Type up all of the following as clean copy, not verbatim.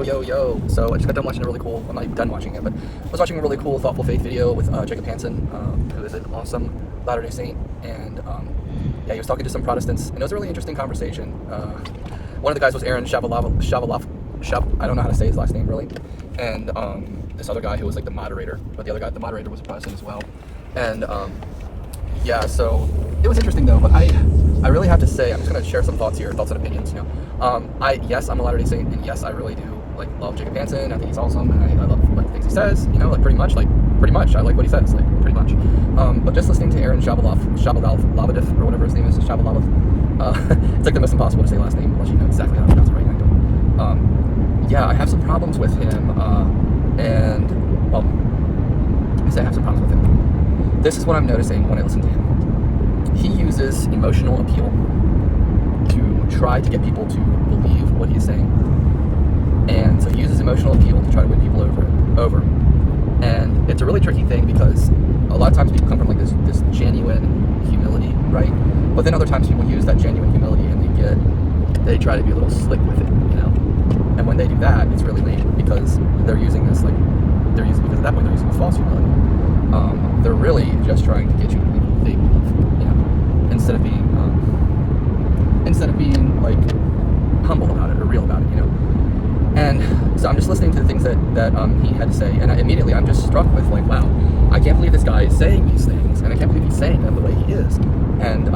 Yo. So I just got done watching a really cool, I'm not even done watching it, but I was watching a really cool Thoughtful Faith video with Jacob Hansen, who is an awesome Latter-day Saint, and he was talking to some Protestants, and it was a really interesting conversation. One of the guys was Aaron Shavalov, I don't know how to say his last name really, and this other guy who was like the moderator, but the moderator was a Protestant as well, and so it was interesting though, but I really have to say, I'm just going to share some thoughts and opinions, yes, I'm a Latter-day Saint, and yes, I really do, love Jacob Hansen. I think he's awesome, and I love the things he says, pretty much, I like what he says, pretty much, but just listening to Aaron Shavalov, or whatever his name is, Shavalov, it's the most impossible to say last name, unless you know exactly how to pronounce it right, and I don't. I have some problems with him, I say I have some problems with him. This is what I'm noticing when I listen to him. He uses emotional appeal to try to get people to believe what he's saying. And so he uses emotional appeal to try to win people over. And it's a really tricky thing because a lot of times people come from this genuine humility, right? But then other times people use that genuine humility and they try to be a little slick with it, And when they do that, it's really lame because they're using this because at that point they're using a false humility. They're really just trying to get you to believe what they believe, instead of being humble about it or real about it, And so I'm just listening to the things that he had to say, and immediately I'm just struck with wow, I can't believe this guy is saying these things, and I can't believe he's saying them the way he is. And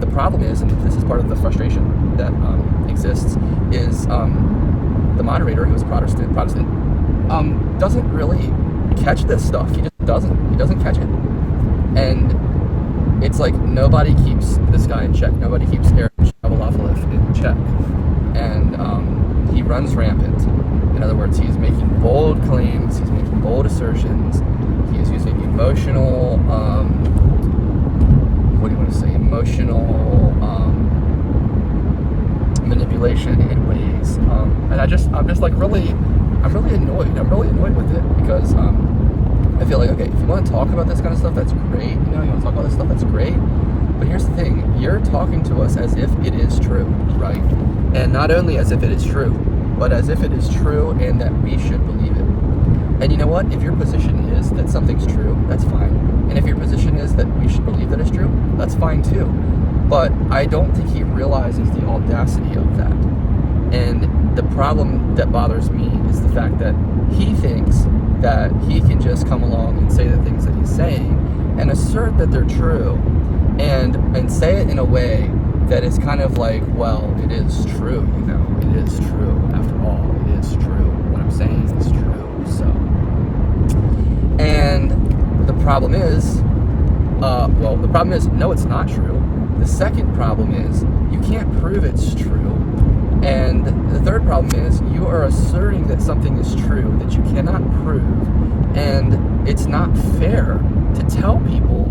the problem is, and this is part of the frustration that exists, is the moderator, who is Protestant, doesn't really catch this stuff. He just doesn't. He doesn't catch it, and it's nobody keeps this guy in check. Nobody keeps Aaron Shavalov in check, and he runs rampant. In other words, he's making bold claims. He's making bold assertions. He is using emotional. What do you want to say? Emotional manipulation in ways, and I'm really annoyed. I'm really annoyed with it because I feel okay, if you want to talk about this kind of stuff, that's great. You want to talk about this stuff, that's great. But here's the thing: you're talking to us as if it is true, right? And not only as if it is true, but as if it is true and that we should believe it. And you know what? If your position is that something's true, that's fine. And if your position is that we should believe that it's true, that's fine too. But I don't think he realizes the audacity of that. And the problem that bothers me is the fact that he thinks that he can just come along and say the things that he's saying and assert that they're true and say it in a way that is kind of well, it is true, it is true. After all, it is true. What I'm saying is true. So, and the problem is, no, it's not true. The second problem is you can't prove it's true. And the third problem is you are asserting that something is true that you cannot prove. And it's not fair to tell people.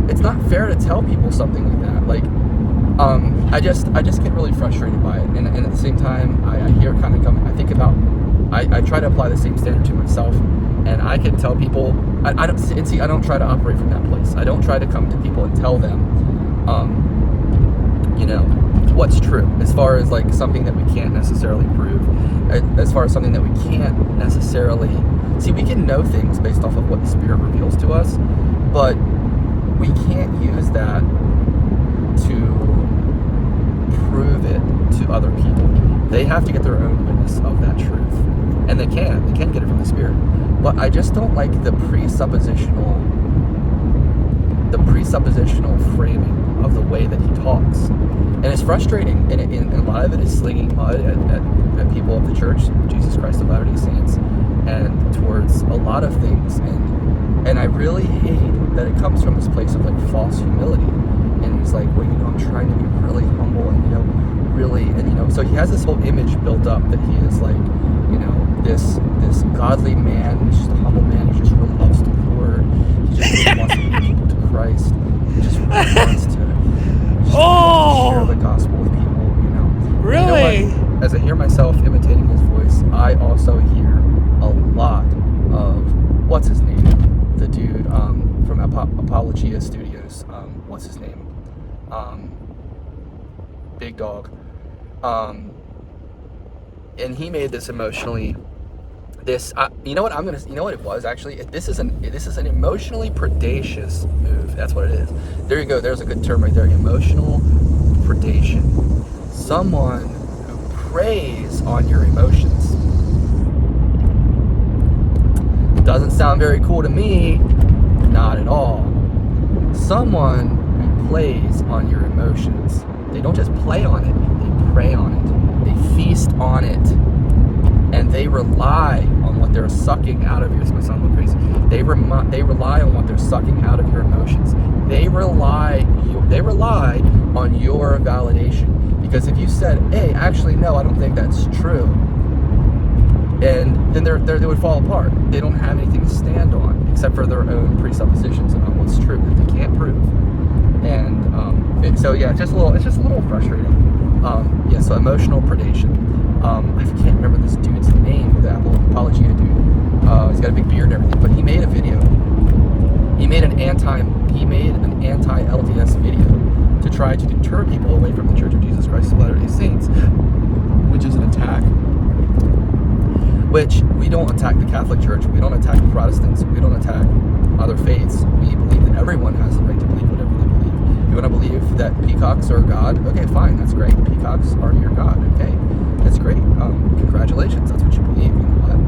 It's not fair to tell people something like that. I just get really frustrated by it. And at the same time, I hear it kind of come. I think about. I try to apply the same standard to myself, and I can tell people. I don't try to operate from that place. I don't try to come to people and tell them, what's true, as far as something that we can't necessarily prove, as far as something that we can't necessarily see. We can know things based off of what the Spirit reveals to us, but we can't use that to prove it to other people. They have to get their own witness of that truth, and they can get it from the Spirit. But I just don't like the presuppositional framing of the way that he talks. And it's frustrating, and a lot of it is slinging mud at people of the Church, Jesus Christ of Latter-day Saints, and towards a lot of things. And I really hate that it comes from this place of false humility. And he's I'm trying to be really humble and, really, and, so he has this whole image built up that he is this godly man, he's just a humble man, he just really loves the Lord, he just really wants to lead people to Christ, he just really wants to share the gospel with people, Really? As I hear myself imitating his voice, I also hear a lot of, what's his name? The dude from Apologia Studios, what's his name? Big Dog. and he made this emotionally. You know what you know what it was actually. This is an emotionally predacious move. That's what it is. There you go. There's a good term right there. Emotional predation. Someone who preys on your emotions. Doesn't sound very cool to me. Not at all. Someone who plays on your emotions. They don't just play on it. They prey on it. They feast on it. And they rely on what they're sucking out of your. This might sound a little crazy. They rely on what they're sucking out of your emotions. They rely on your validation. Because if you said, "Hey, actually, no, I don't think that's true," and then they would fall apart. They don't have anything to stand on except for their own presuppositions about what's true that they can't prove. And so yeah, it's just a little frustrating. So emotional predation. I can't remember this dude's name, the Apologia dude. He's got a big beard and everything, but he made a video. He made an anti-LDS video to try to deter people away from the Church of Jesus Christ of Latter-day Saints, which is an attack. Which we don't attack the Catholic Church, we don't attack the Protestants, we don't attack other faiths. We believe that everyone has the right to believe whatever they believe. You want to believe that peacocks are God? Okay, fine, that's great. Peacocks are your God. Okay, that's great. Congratulations, that's what you believe. You know what?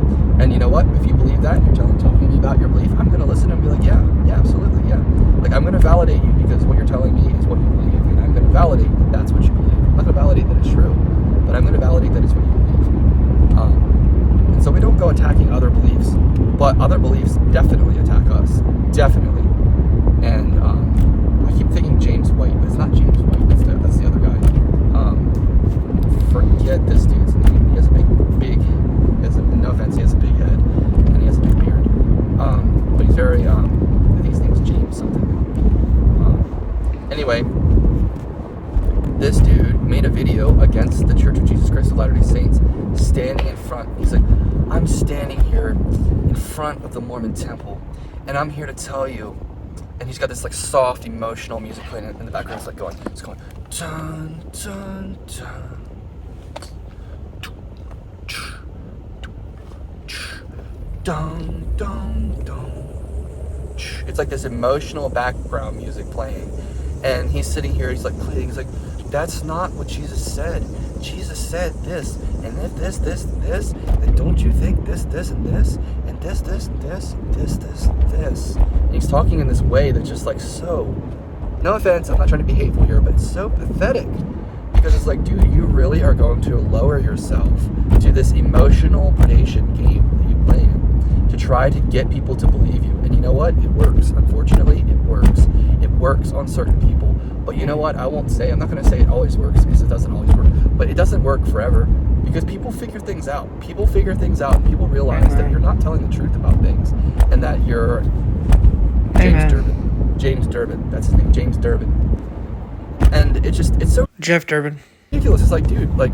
And you know what? If you believe that, and you're talking to me about your belief, I'm going to listen and be like, yeah, absolutely, yeah. Like, I'm going to validate you because what you're telling me is what you believe, and I'm going to validate that that's what you believe. I'm not going to validate that it's true, but I'm going to validate that it's what you believe. And so we don't go attacking other beliefs, but other beliefs definitely attack us. Definitely. And I keep thinking James White, but it's not James White. That's the other guy. Forget this dude's name. He has a no offense, he has a big head, and he has a big beard. But he's very, I think his name's James something. Anyway, this dude made a video against the Church of Jesus Christ of Latter-day Saints, standing in front. He's like, I'm standing here in front of the Mormon temple, and I'm here to tell you. And he's got this like soft, emotional music playing in the background. It's like it's going, dun dun dun, dun dun dun. It's like this emotional background music playing, and he's sitting here. He's like playing. He's like, that's not what Jesus said. Jesus said this, and if this, then don't you think this, and this, and this, and this. And he's talking in this way that's just like so, no offense, I'm not trying to be hateful here, but it's so pathetic. Because it's like, dude, you really are going to lower yourself to this emotional predation game that you play in to try to get people to believe you. And you know what? It works. Unfortunately, it works. It works on certain people. But you know what? I'm not going to say it always works because it doesn't always work. But it doesn't work forever because people figure things out. People figure things out and people realize that you're not telling the truth about things and that you're James Durbin. That's his name, James Durbin. And it's so Jeff Durbin. ridiculous. It's like, dude, like,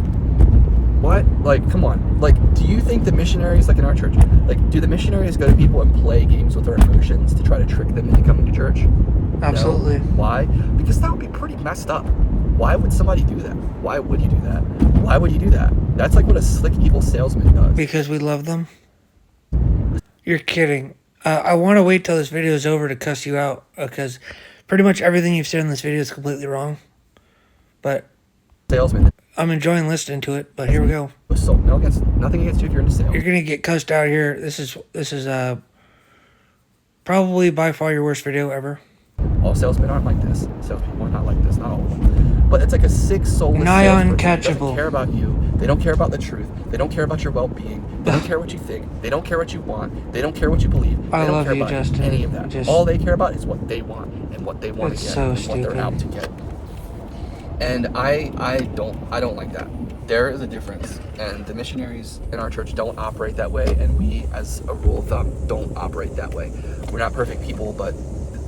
what? Like, come on. Like, do you think the missionaries, like in our church, like, do the missionaries go to people and play games with their emotions to try to trick them into coming to church? Absolutely. No. Why? Because that would be pretty messed up. Why would somebody do that? Why would you do that? Why would you do that? That's like what a slick, evil salesman does. Because we love them. You're kidding. I want to wait till this video is over to cuss you out because pretty much everything you've said in this video is completely wrong. But salesman. I'm enjoying listening to it. But here we go. So nothing against you if you're into sales. You're gonna get cussed out here. This is probably by far your worst video ever. All salesmen aren't like this. Salespeople are not like this. Not all of them. But it's like a sick, soulless Nigh salesperson. uncatchable. They don't care about you. They don't care about the truth. They don't care about your well-being. They don't care what you think. They don't care what you want. They don't care what you believe. They I don't love care you, about Justin. any of that. All they care about is what they want and what they want to get so and stupid. what they're out to get. And I don't like that. There is a difference, and the missionaries in our church don't operate that way, and we, as a rule of thumb, don't operate that way. We're not perfect people, but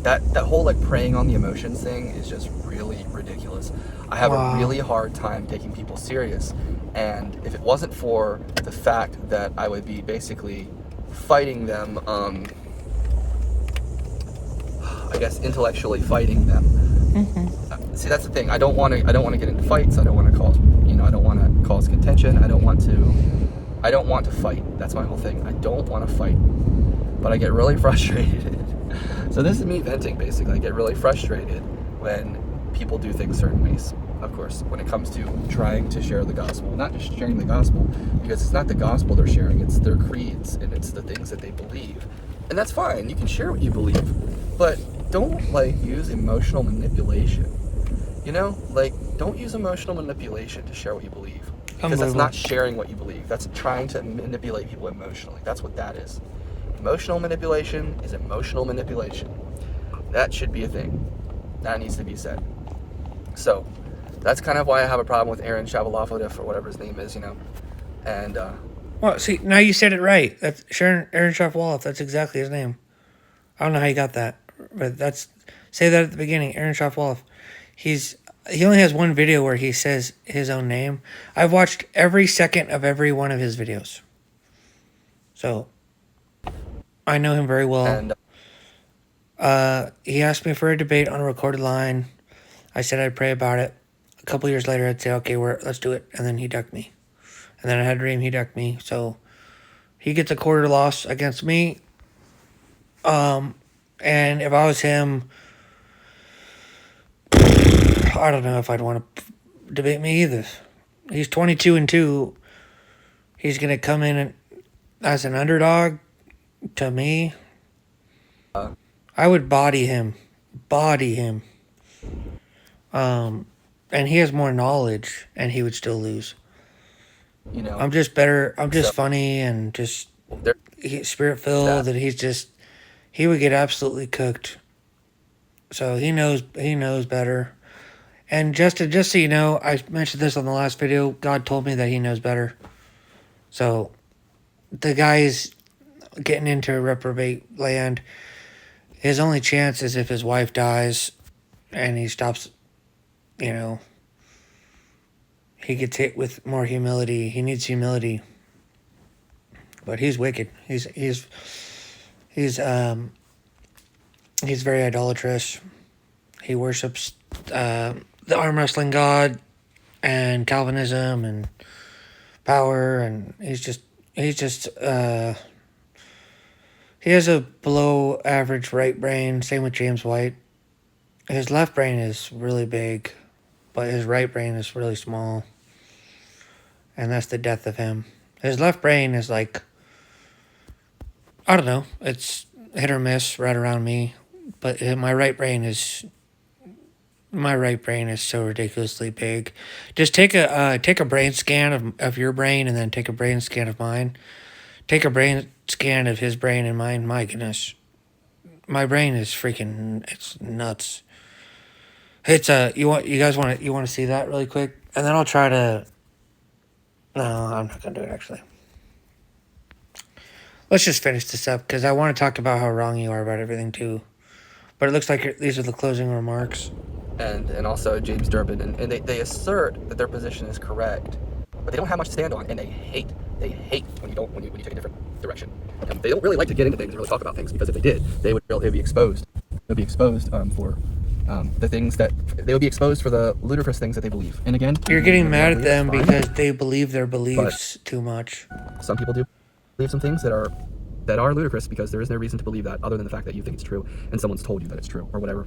that whole like preying on the emotions thing is just really ridiculous. I have a really hard time taking people serious, and if it wasn't for the fact that I would be basically fighting them, I guess intellectually fighting them. Mm-hmm. See, that's the thing. I don't want to get into fights. I don't want to cause contention. I don't want to I don't want to fight. That's my whole thing. I don't want to fight, but I get really frustrated. So this is me venting, basically. I get really frustrated when people do things certain ways. Of course, when it comes to trying to share the gospel, not just sharing the gospel, because it's not the gospel they're sharing, it's their creeds and it's the things that they believe. And that's fine, you can share what you believe, but don't like use emotional manipulation. You know, like don't use emotional manipulation to share what you believe. Because that's not sharing what you believe. That's trying to manipulate people emotionally. That's what that is. Emotional manipulation is emotional manipulation. That should be a thing. That needs to be said. So, that's kind of why I have a problem with Aaron Shabalafodif or whatever his name is, you know. And, Well, see, now you said it right. That's Aaron Shabalafodif. That's exactly his name. I don't know how you got that, but say that at the beginning. Aaron Shabalafodif. He only has one video where he says his own name. I've watched every second of every one of his videos. So, I know him very well. and He asked me for a debate on a recorded line. I said I'd pray about it. A couple years later, I'd say, okay, let's do it. And then he ducked me. And then I had a dream, he ducked me. So, he gets a quarter loss against me. And if I was him, I don't know if I'd want to debate me either. He's 22-2. He's going to come in as an underdog to me. I would body him. And he has more knowledge, and he would still lose. you know, I'm just better. I'm just so funny and just there, spirit filled. That he would get absolutely cooked. So he knows better. And just so you know, I mentioned this on the last video. God told me that he knows better. So the guy's getting into reprobate land. His only chance is if his wife dies and he stops, you know, he gets hit with more humility. He needs humility. But he's wicked. He's very idolatrous. He worships the arm wrestling god and Calvinism and power, and he has a below average right brain. Same with James White. His left brain is really big, but his right brain is really small. And that's the death of him. His left brain is like, I don't know, it's hit or miss right around me. But my right brain is so ridiculously big. Just take a brain scan of your brain and then take a brain scan of mine. Take a brain scan of his brain and mine. My goodness. My brain is freaking, it's nuts. It's you guys want to see that really quick? And then I'll try to, no, I'm not going to do it actually. Let's just finish this up because I want to talk about how wrong you are about everything too. But it looks like these are the closing remarks. and also James Durbin, and they assert that their position is correct, but they don't have much to stand on, and they hate when you take a different direction. And they don't really like to get into things and really talk about things, because if they did, they would be exposed. They'll be exposed for the things that they would be exposed for the ludicrous things that they believe. And again, you're getting mad at them because they believe their beliefs too much. Some people do believe some things that are ludicrous, because there is no reason to believe that other than the fact that you think it's true and someone's told you that it's true, or whatever.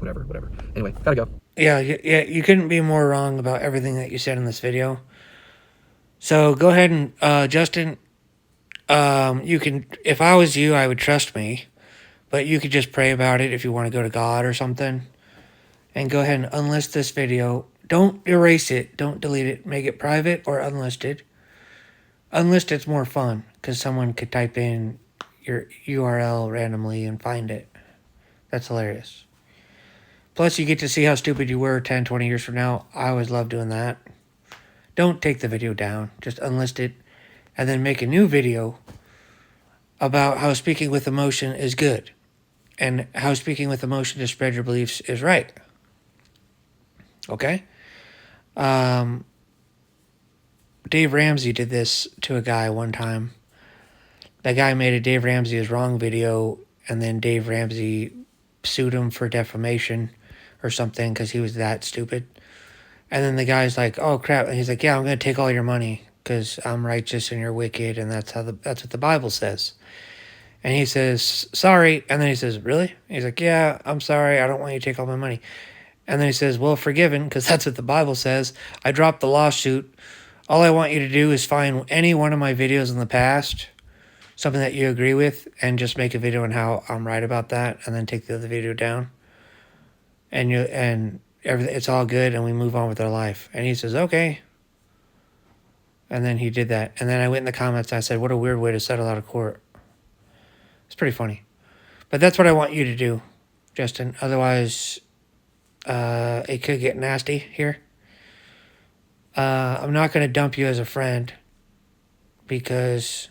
Anyway, gotta go. Yeah, you couldn't be more wrong about everything that you said in this video. So go ahead and, Justin, you can, if I was you, I would trust me, but you could just pray about it if you want to go to God or something, and go ahead and unlist this video. Don't erase it. Don't delete it. Make it private or unlisted. Unlisted's more fun, because someone could type in your URL randomly and find it. That's hilarious. Plus, you get to see how stupid you were 10, 20 years from now. I always love doing that. Don't take the video down. Just unlist it, and then make a new video about how speaking with emotion is good, and how speaking with emotion to spread your beliefs is right. Okay? Dave Ramsey did this to a guy one time. That guy made a Dave Ramsey is wrong video, and then Dave Ramsey sued him for defamation or something because he was that stupid. And then the guy's like, oh crap. And he's like, yeah, I'm going to take all your money. because I'm righteous and you're wicked, and that's what the Bible says. And he says, sorry. And then he says, really? He's like, yeah, I'm sorry. I don't want you to take all my money. And then he says, well, forgiven, because that's what the Bible says. I dropped the lawsuit. All I want you to do is find any one of my videos in the past, something that you agree with, and just make a video on how I'm right about that, and then take the other video down. And everything, it's all good, and we move on with our life. And he says, okay. And then he did that. And then I went in the comments and I said, what a weird way to settle out of court. It's pretty funny. But that's what I want you to do, Justin. Otherwise, it could get nasty here. I'm not going to dump you as a friend because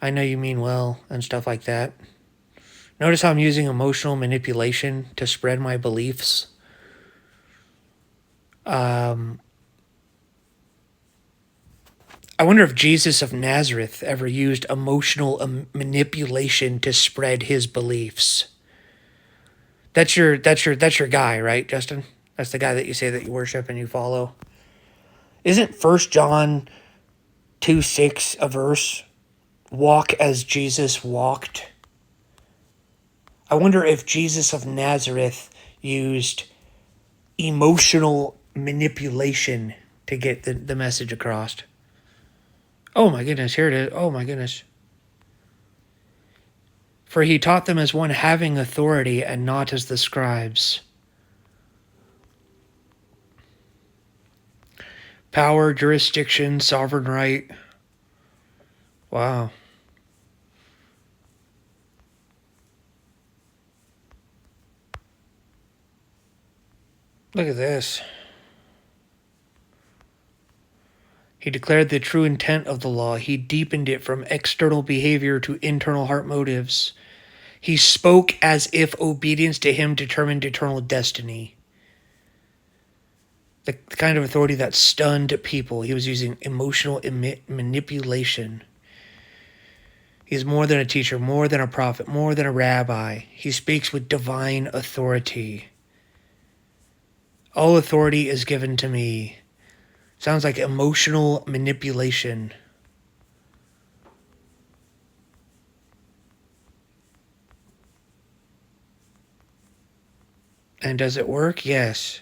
I know you mean well and stuff like that. Notice how I'm using emotional manipulation to spread my beliefs. I wonder if Jesus of Nazareth ever used emotional manipulation to spread his beliefs. That's your guy, right, Justin? That's the guy that you say that you worship and you follow. Isn't 1 John 2:6 a verse? Walk as Jesus walked. I wonder if Jesus of Nazareth used emotional manipulation to get the message across. Oh my goodness, here it is. Oh my goodness. For he taught them as one having authority and not as the scribes. Power, jurisdiction, sovereign right. Wow. Look at this. He declared the true intent of the law. He deepened it from external behavior to internal heart motives. He spoke as if obedience to him determined eternal destiny. The kind of authority that stunned people. He was using emotional manipulation. He's more than a teacher, more than a prophet, more than a rabbi. He speaks with divine authority. All authority is given to me. Sounds like emotional manipulation. And does it work? Yes.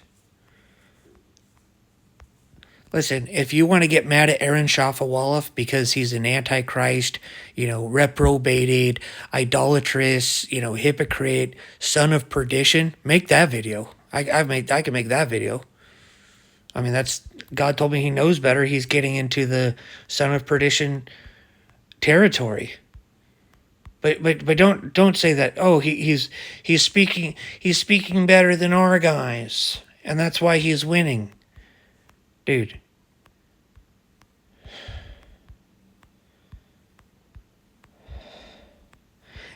Listen, if you want to get mad at Aaron Shafawalaf because he's an antichrist, reprobated, idolatrous, hypocrite, son of perdition, make that video. I can make that video. I mean, that's God told me he knows better. He's getting into the son of perdition territory. But don't say that. Oh, he's speaking better than our guys, and that's why he's winning, dude.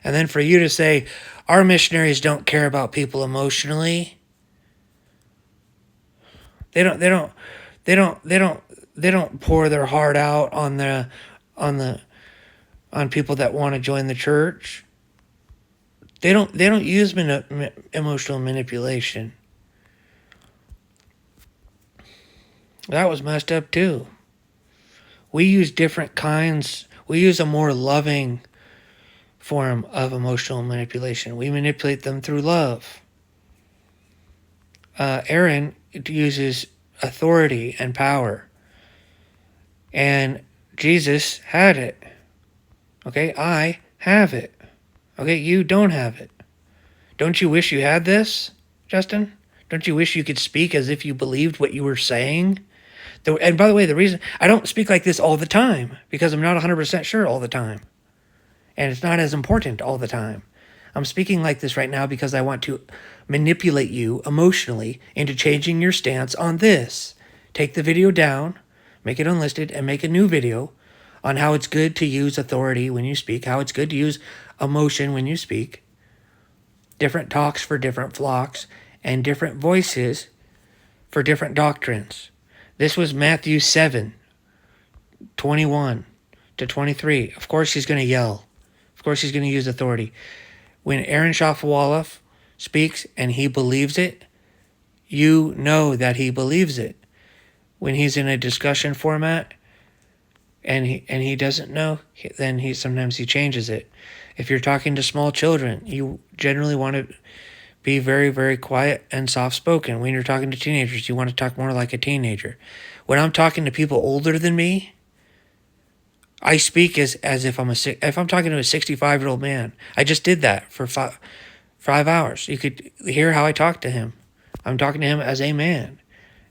And then for you to say our missionaries don't care about people emotionally. They don't pour their heart out on people that want to join the church. They don't use emotional manipulation. That was messed up too. We use different kinds. We use a more loving form of emotional manipulation. We manipulate them through love. Aaron uses authority and power. And Jesus had it. Okay, I have it. Okay, you don't have it. Don't you wish you had this, Justin? Don't you wish you could speak as if you believed what you were saying? And by the way, the reason I don't speak like this all the time, because I'm not 100% sure all the time. And it's not as important all the time. I'm speaking like this right now because I want to manipulate you emotionally into changing your stance on this. Take the video down, make it unlisted, and make a new video on how it's good to use authority when you speak, how it's good to use emotion when you speak, different talks for different flocks, and different voices for different doctrines. This was Matthew 7:21-23. Of course he's going to yell. Of course he's going to use authority. When Aaron Shafawalaf speaks and he believes it, you know that he believes it. When he's in a discussion format and he doesn't know, then sometimes he changes it. If you're talking to small children, you generally want to be very, very quiet and soft spoken. When you're talking to teenagers, you want to talk more like a teenager. When I'm talking to people older than me, I speak as if I'm talking to a 65-year-old man. I just did that for 5 hours. You could hear how I talk to him. I'm talking to him as a man,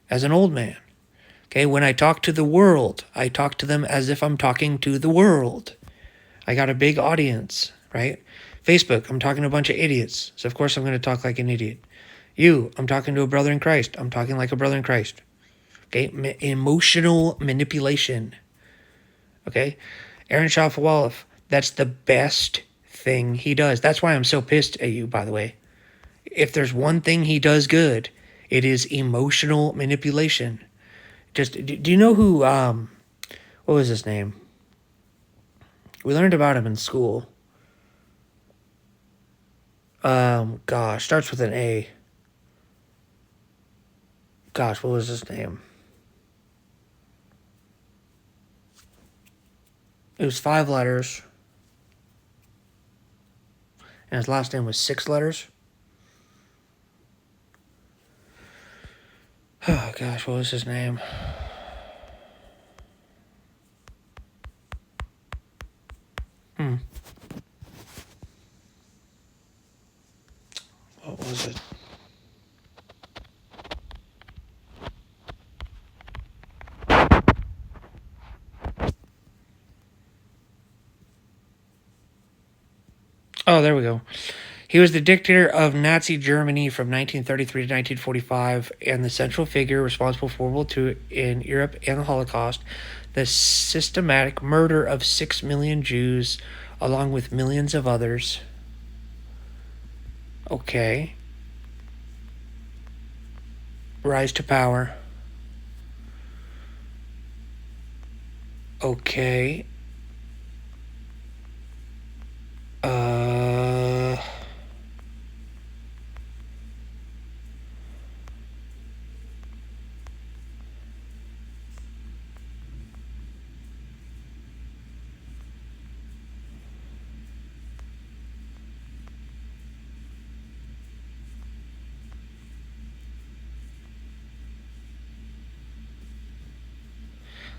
as an old man. Okay, when I talk to the world, I talk to them as if I'm talking to the world. I got a big audience, right? Facebook, I'm talking to a bunch of idiots. So of course I'm going to talk like an idiot. I'm talking to a brother in Christ. I'm talking like a brother in Christ. Okay, emotional manipulation. Okay, Aaron Shafawalov, that's the best thing he does. That's why I'm so pissed at you, by the way. If there's one thing he does good, it is emotional manipulation. Just, do you know who, what was his name? We learned about him in school. Gosh, starts with an A. Gosh, what was his name? It was 5 letters. And his last name was 6 letters. Oh, gosh, what was his name? What was it? Oh, there we go. He was the dictator of Nazi Germany from 1933 to 1945 and the central figure responsible for World War II in Europe and the Holocaust, the systematic murder of 6 million Jews, along with millions of others. Okay. Rise to power. Okay.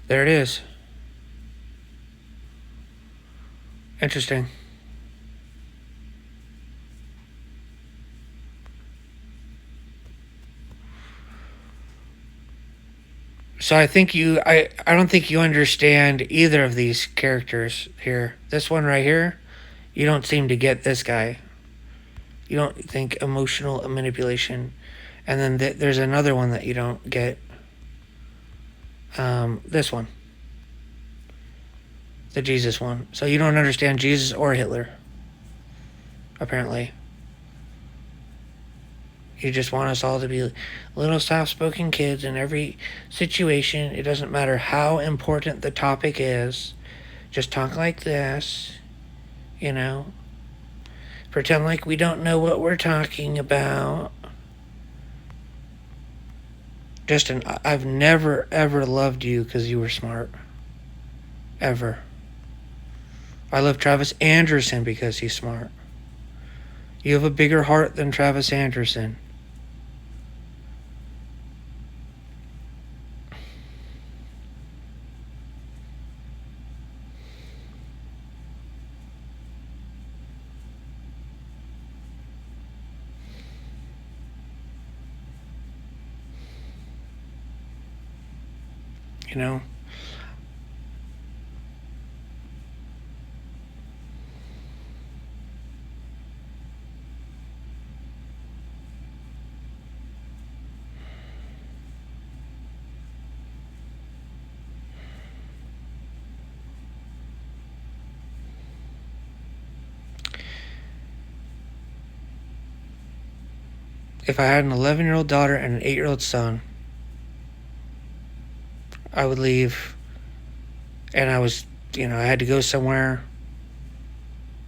There it is. Interesting. So I think I don't think you understand either of these characters here. This one right here, you don't seem to get this guy. You don't think emotional manipulation. And then there's another one that you don't get. This one. The Jesus one. So you don't understand Jesus or Hitler. Apparently. You just want us all to be little soft-spoken kids in every situation. It doesn't matter how important the topic is. Just talk like this. You know. Pretend like we don't know what we're talking about. Justin, I've never, ever loved you because you were smart. Ever. I love Travis Anderson because he's smart. You have a bigger heart than Travis Anderson. You know? If I had an 11-year-old daughter and an 8-year-old son, I would leave, and I had to go somewhere,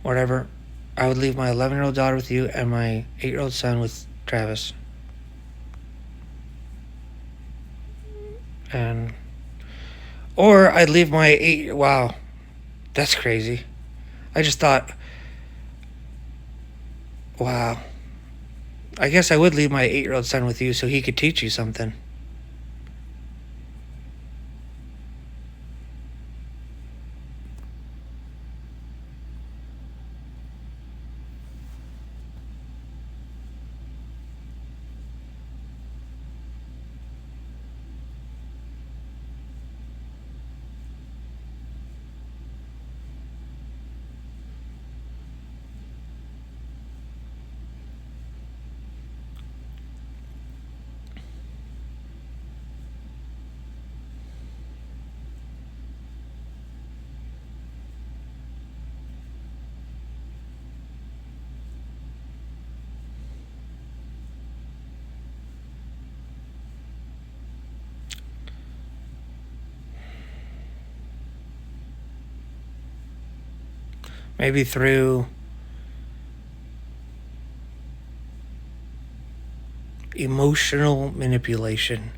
whatever. I would leave my 11-year-old daughter with you and my 8-year-old son with Travis. And Or I'd leave my 8. Wow, that's crazy. I just thought, wow. I guess I would leave my 8-year-old son with you so he could teach you something. Maybe through emotional manipulation.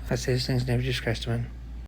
I say this thing's never just Christ, man.